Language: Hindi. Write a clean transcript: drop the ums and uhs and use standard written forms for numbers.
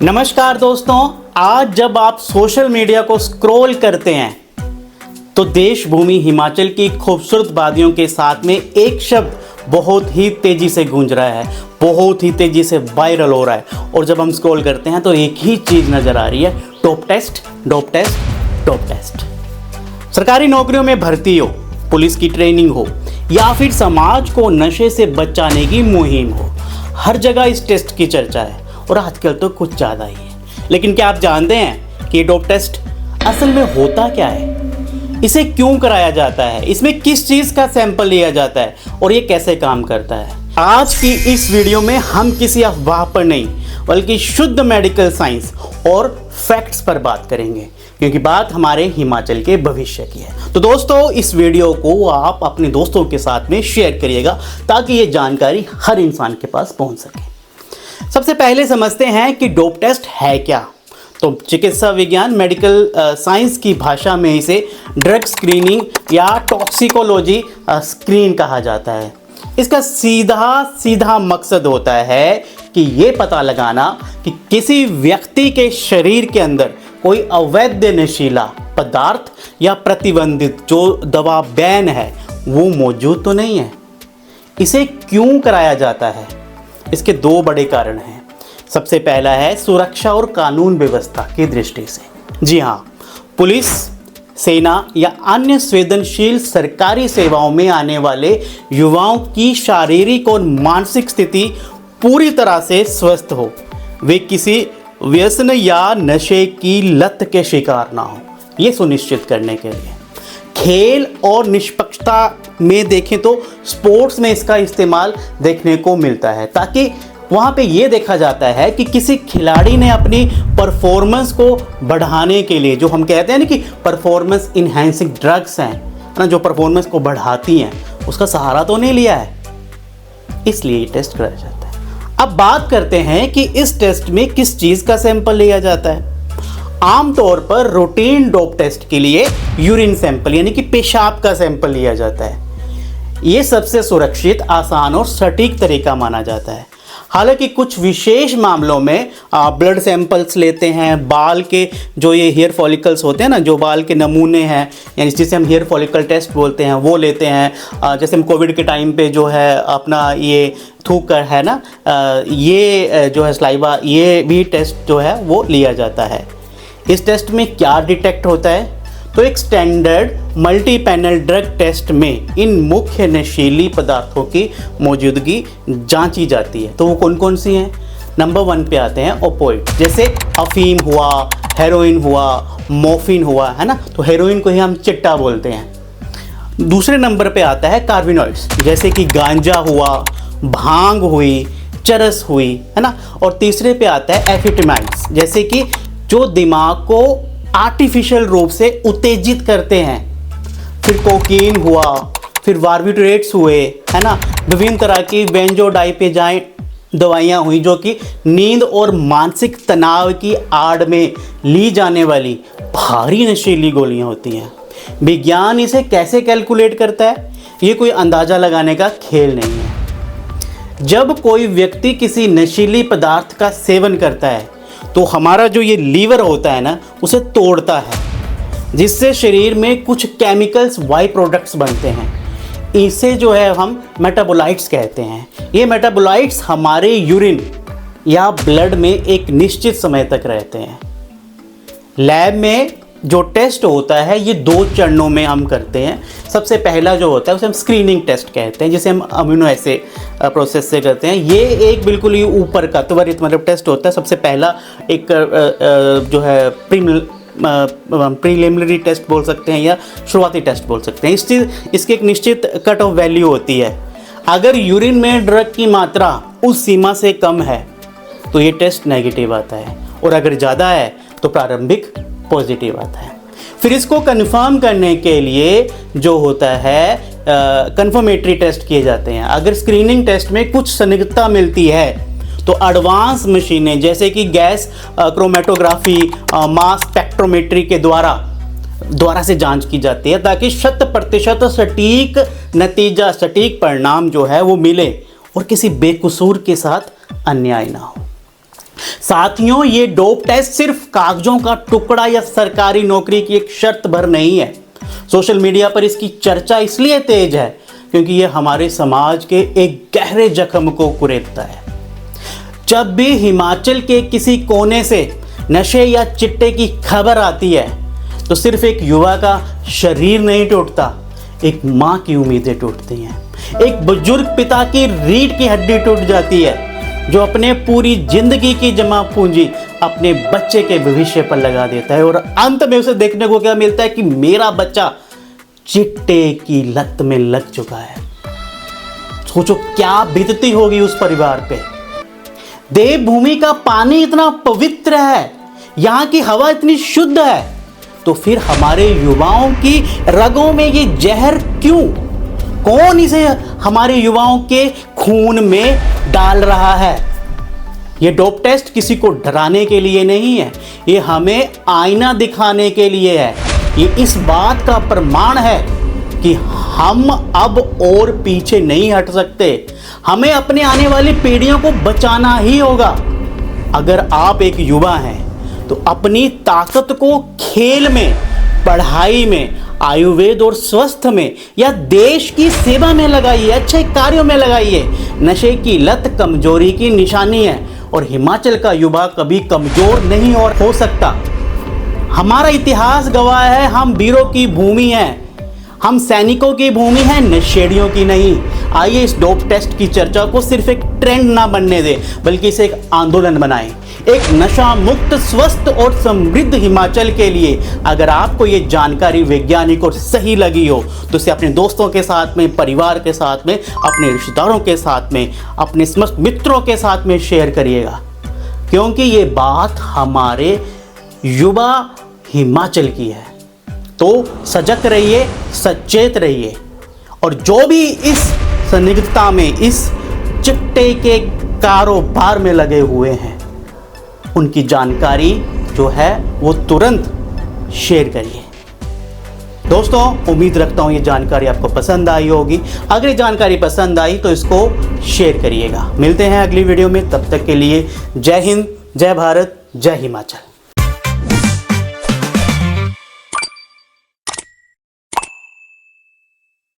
नमस्कार दोस्तों, आज जब आप सोशल मीडिया को स्क्रॉल करते हैं तो देशभूमि हिमाचल की खूबसूरत वादियों के साथ में एक शब्द बहुत ही तेजी से गूंज रहा है, बहुत ही तेजी से वायरल हो रहा है। और जब हम स्क्रॉल करते हैं तो एक ही चीज़ नज़र आ रही है, top test, top test, top test. सरकारी नौकरियों में भर्ती हो, पुलिस की ट्रेनिंग हो या फिर समाज को नशे से बचाने की मुहिम हो, हर जगह इस टेस्ट की चर्चा है और आजकल तो कुछ ज़्यादा ही है। लेकिन क्या आप जानते हैं कि ये डोप टेस्ट असल में होता क्या है, इसे क्यों कराया जाता है, इसमें किस चीज़ का सैंपल लिया जाता है और ये कैसे काम करता है। आज की इस वीडियो में हम किसी अफवाह पर नहीं बल्कि शुद्ध मेडिकल साइंस और फैक्ट्स पर बात करेंगे, क्योंकि बात हमारे हिमाचल के भविष्य की है। तो दोस्तों, इस वीडियो को आप अपने दोस्तों के साथ में शेयर करिएगा ताकि ये जानकारी हर इंसान के पास पहुंच सके। सबसे पहले समझते हैं कि डोप टेस्ट है क्या। तो चिकित्सा विज्ञान मेडिकल साइंस की भाषा में इसे ड्रग स्क्रीनिंग या टॉक्सिकोलॉजी स्क्रीन कहा जाता है। इसका सीधा मकसद होता है कि ये पता लगाना कि किसी व्यक्ति के शरीर के अंदर कोई अवैध नशीला पदार्थ या प्रतिबंधित जो दवा बैन है वो मौजूद तो नहीं है। इसे क्यों कराया जाता है, इसके दो बड़े कारण हैं। सबसे पहला है सुरक्षा और कानून व्यवस्था की दृष्टि से। जी हाँ, पुलिस, सेना या अन्य संवेदनशील सरकारी सेवाओं में आने वाले युवाओं की शारीरिक और मानसिक स्थिति पूरी तरह से स्वस्थ हो, वे किसी व्यसन या नशे की लत के शिकार ना हो, ये सुनिश्चित करने के लिए। खेल और निष्पक्षता में देखें तो स्पोर्ट्स में इसका इस्तेमाल देखने को मिलता है, ताकि वहाँ पे ये देखा जाता है कि किसी खिलाड़ी ने अपनी परफॉर्मेंस को बढ़ाने के लिए, जो हम कहते हैं ना कि परफॉर्मेंस इन्हेंसिंग ड्रग्स हैं ना, जो परफॉर्मेंस को बढ़ाती हैं, उसका सहारा तो नहीं लिया है, इसलिए ये टेस्ट कराया जाता है। अब बात करते हैं कि इस टेस्ट में किस चीज़ का सैंपल लिया जाता है। आमतौर पर रूटीन डोप टेस्ट के लिए यूरिन सैंपल यानी कि पेशाब का सैंपल लिया जाता है। ये सबसे सुरक्षित, आसान और सटीक तरीका माना जाता है। हालांकि कुछ विशेष मामलों में ब्लड सैंपल्स लेते हैं, बाल के जो ये हेयर फॉलिकल्स होते हैं ना, जो बाल के नमूने हैं, यानी जिसे हम हेयर फॉलिकल टेस्ट बोलते हैं, वो लेते हैं। जैसे हम कोविड के टाइम पे जो है अपना ये थूक है ना, ये जो है स्लाइवा, ये भी टेस्ट जो है वो लिया जाता है। इस टेस्ट में क्या डिटेक्ट होता है, तो एक standard multi panel drug test में इन मुख्य नशीली पदार्थों की मौजूदगी जांची जाती है। तो वो कौन कौन सी हैं? नंबर 1 पे आते हैं ओपोइड, जैसे अफीम हुआ, हेरोइन हुआ, मोर्फिन हुआ, है ना, तो हेरोइन को ही हम चिट्टा बोलते हैं। दूसरे नंबर पे आता है कार्बिनॉइड्स, जैसे कि गांजा हुआ, भांग हुई, चरस हुई, है ना। और तीसरे पे आता है एम्फेटामाइन्स, जैसे कि जो दिमाग को आर्टिफिशियल रूप से उत्तेजित करते हैं। फिर कोकीन हुआ, फिर बार्बिट्रेट्स हुए, है ना, विभिन्न तरह की बेंजोडाइपेजाइन दवाइयाँ हुई, जो कि नींद और मानसिक तनाव की आड़ में ली जाने वाली भारी नशीली गोलियाँ होती हैं। विज्ञान इसे कैसे कैलकुलेट करता है, ये कोई अंदाज़ा लगाने का खेल नहीं है। जब कोई व्यक्ति किसी नशीली पदार्थ का सेवन करता है तो हमारा जो ये लीवर होता है ना, उसे तोड़ता है, जिससे शरीर में कुछ केमिकल्स, बाई प्रोडक्ट्स बनते हैं। इसे जो है हम मेटाबोलाइट्स कहते हैं। ये मेटाबोलाइट्स हमारे यूरिन या ब्लड में एक निश्चित समय तक रहते हैं। लैब में जो टेस्ट होता है ये 2 चरणों में हम करते हैं। सबसे पहला जो होता है उसे हम स्क्रीनिंग टेस्ट कहते हैं, जिसे हम अमीनो एसिड प्रोसेस से करते हैं। ये एक बिल्कुल ही ऊपर का त्वरित मतलब टेस्ट होता है। सबसे पहला एक जो है प्रीलिमिनरी टेस्ट बोल सकते हैं या शुरुआती टेस्ट बोल सकते हैं। इसकी एक निश्चित कट ऑफ वैल्यू होती है। अगर यूरिन में ड्रग की मात्रा उस सीमा से कम है तो ये टेस्ट नेगेटिव आता है, और अगर ज़्यादा है तो प्रारंभिक पॉजिटिव आता है। फिर इसको कंफर्म करने के लिए जो होता है कंफर्मेटरी टेस्ट किए जाते हैं। अगर स्क्रीनिंग टेस्ट में कुछ सनिग्धता मिलती है तो एडवांस मशीनें जैसे कि गैस क्रोमेटोग्राफी, मास स्पेक्ट्रोमेट्री के द्वारा से जांच की जाती है, ताकि 100% सटीक नतीजा, सटीक परिणाम जो है वो मिले और किसी बेकसूर के साथ अन्याय ना हो। साथियों, ये डोप टेस्ट सिर्फ कागजों का टुकड़ा या सरकारी नौकरी की एक शर्त भर नहीं है। सोशल मीडिया पर इसकी चर्चा इसलिए तेज है क्योंकि ये हमारे समाज के एक गहरे जख्म को कुरेदता है। जब भी हिमाचल के किसी कोने से नशे या चिट्टे की खबर आती है तो सिर्फ एक युवा का शरीर नहीं टूटता, एक माँ की उम्मीदें टूटती हैं। एक बुजुर्ग पिता की रीढ़ की हड्डी टूट जाती है जो अपने पूरी जिंदगी की जमा पूंजी अपने बच्चे के भविष्य पर लगा देता है, और अंत में उसे देखने को क्या मिलता है कि मेरा बच्चा चिट्टे की लत में लग चुका है। सोचो क्या बीतती होगी उस परिवार पे। देवभूमि का पानी इतना पवित्र है, यहाँ की हवा इतनी शुद्ध है, तो फिर हमारे युवाओं की रगों में ये जहर क्यों? कौन इसे हमारे युवाओं के खून में डाल रहा है? ये डोप टेस्ट किसी को डराने के लिए नहीं है, ये हमें आईना दिखाने के लिए है। ये इस बात का प्रमाण है कि हम अब और पीछे नहीं हट सकते। हमें अपने आने वाली पीढ़ियों को बचाना ही होगा। अगर आप एक युवा हैं तो अपनी ताकत को खेल में, पढ़ाई में, आयुर्वेद और स्वास्थ्य में या देश की सेवा में लगाइए, अच्छे कार्यों में लगाइए। नशे की लत कमजोरी की निशानी है और हिमाचल का युवा कभी कमजोर नहीं और हो सकता। हमारा इतिहास गवाह है, हम वीरों की भूमि है, हम सैनिकों की भूमि है, नशेड़ियों की नहीं। आइए इस डोप टेस्ट की चर्चा को सिर्फ एक ट्रेंड ना बनने दें, बल्कि इसे एक आंदोलन बनाएं। एक नशा मुक्त, स्वस्थ और समृद्ध हिमाचल के लिए अगर आपको ये जानकारी वैज्ञानिक और सही लगी हो तो इसे अपने दोस्तों के साथ में, परिवार के साथ में, अपने रिश्तेदारों के साथ में, अपने समस्त मित्रों के साथ में शेयर करिएगा, क्योंकि ये बात हमारे युवा हिमाचल की है। तो सजग रहिए, सचेत रहिए, और जो भी इस संदिग्धता में, इस चिट्टे के कारोबार में लगे हुए हैं, उनकी जानकारी जो है वो तुरंत शेयर करिए। दोस्तों, उम्मीद रखता हूँ ये जानकारी आपको पसंद आई होगी। अगर ये जानकारी पसंद आई तो इसको शेयर करिएगा। मिलते हैं अगली वीडियो में, तब तक के लिए जय हिंद, जय भारत, जय हिमाचल।